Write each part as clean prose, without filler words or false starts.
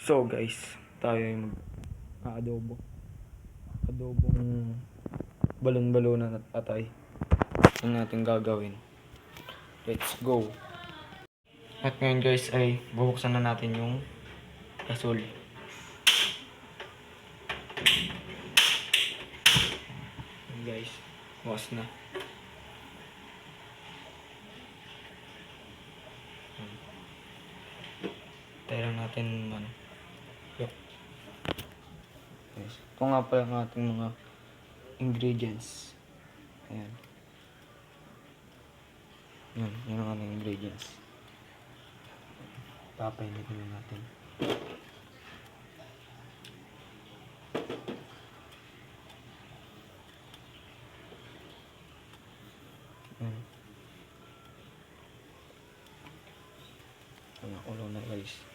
So guys, tayo ay mag-aadobo. Adobong balon-balonan at atay ang ating gagawin. Let's go! At ngayon guys ay bubuksan na natin yung gasol. Ayan guys, bukas na. Tayo lang natin yuk. Guys, ito nga pala ang ating mga ingredients. Ayan. Yan ang ating ingredients. Papainitin na natin. Ayan. Ayan, ulo na guys.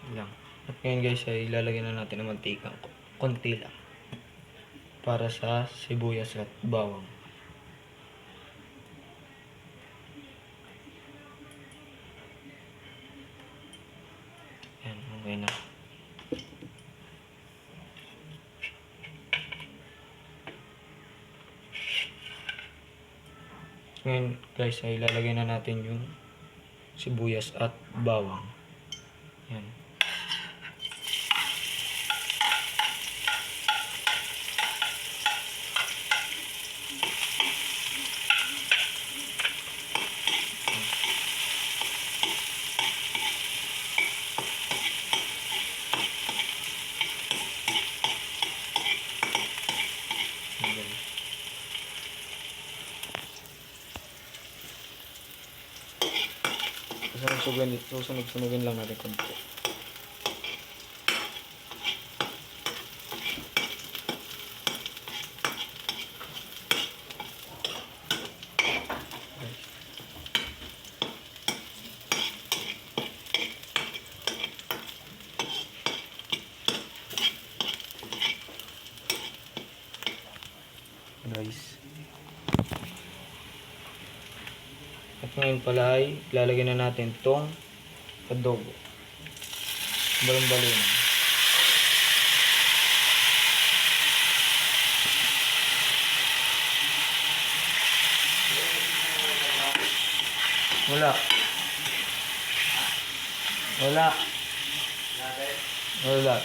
Lang. At ngayon guys ay ilalagay na natin ng mantika, konti lang, para sa sibuyas at bawang. Yan, okay na. Ngayon guys ay ilalagay na natin yung sibuyas at bawang. Yan. Susunog-sunugin lang natin konti. Guys. At ngayon pala ay lalagyan na natin itong adobo. Balon-balon. Wala. Okay.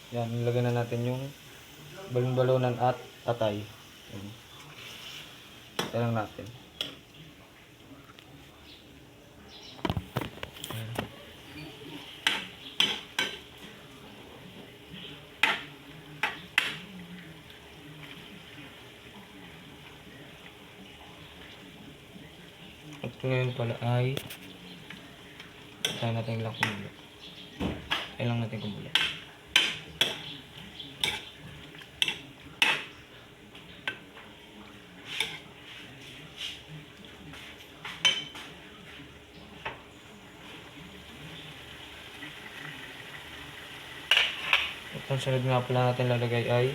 Yan, nilagay na natin yung balon-balonan at atay. Yan lang natin. At ngayon pala ay tayo natin lang kumulo. Tayo lang natin kumulo. At ang sunod nga pala natin lalagay ay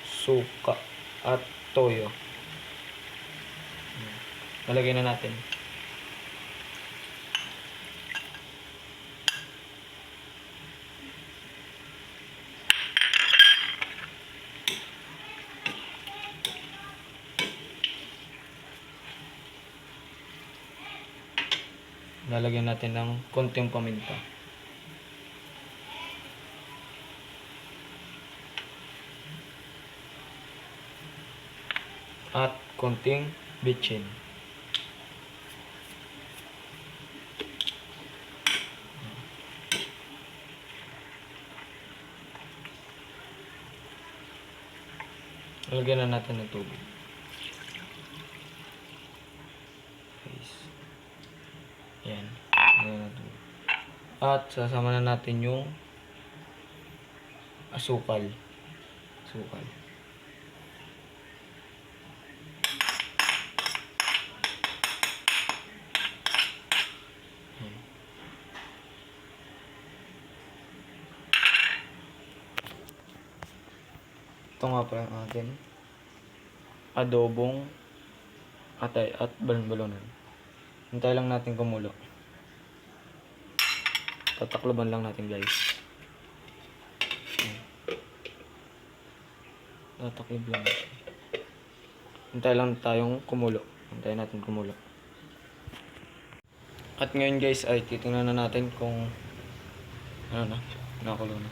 suka at toyo. Lalagay na natin. Lalagyan natin ng konting paminta. At konting bitchin. Lalagyan na natin ng tubig. Yan. At sasama na natin yung asukal. Asukal. Ito nga pala ang atin. Adobong atay at balon-balonan. Hintay lang natin kumulo. Tatakloban lang natin, guys. Tataklob lang. Hintay lang tayong kumulo. Hintayin natin kumulo. At ngayon, guys, ay titingnan na natin kung ano na, nakakulo na.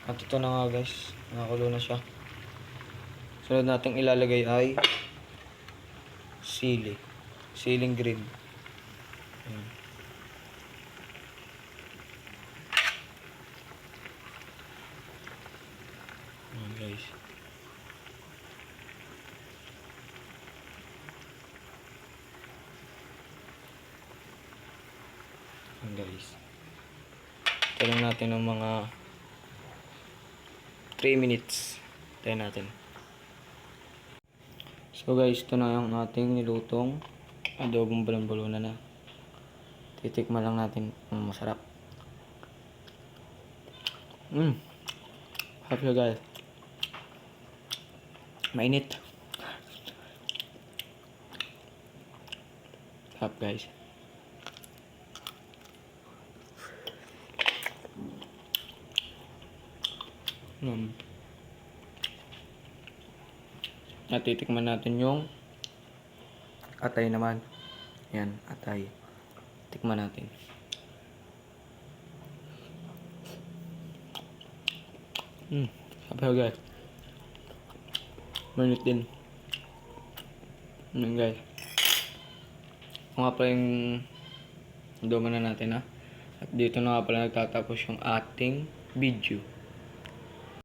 At ito na nga, guys, nakakulo na siya. Sunod nating ilalagay ay sili. Siling green. Ayan. Ayan, guys. Ayan, guys. Ito lang natin ng mga 3 minutes. Tayo natin. So guys, ito na yung ating nilutong adobong balon-balonan na. Titikman lang natin kung masarap. Sarap siya, guys. Mainit. Sarap, guys. At titikman natin yung atay naman. Yan, atay. Tikman natin. Sarap, guys. Mainit din. Yan, guys. Kung nga pala yung doma na natin, ha. At dito na nga pala nagtatapos yung ating video.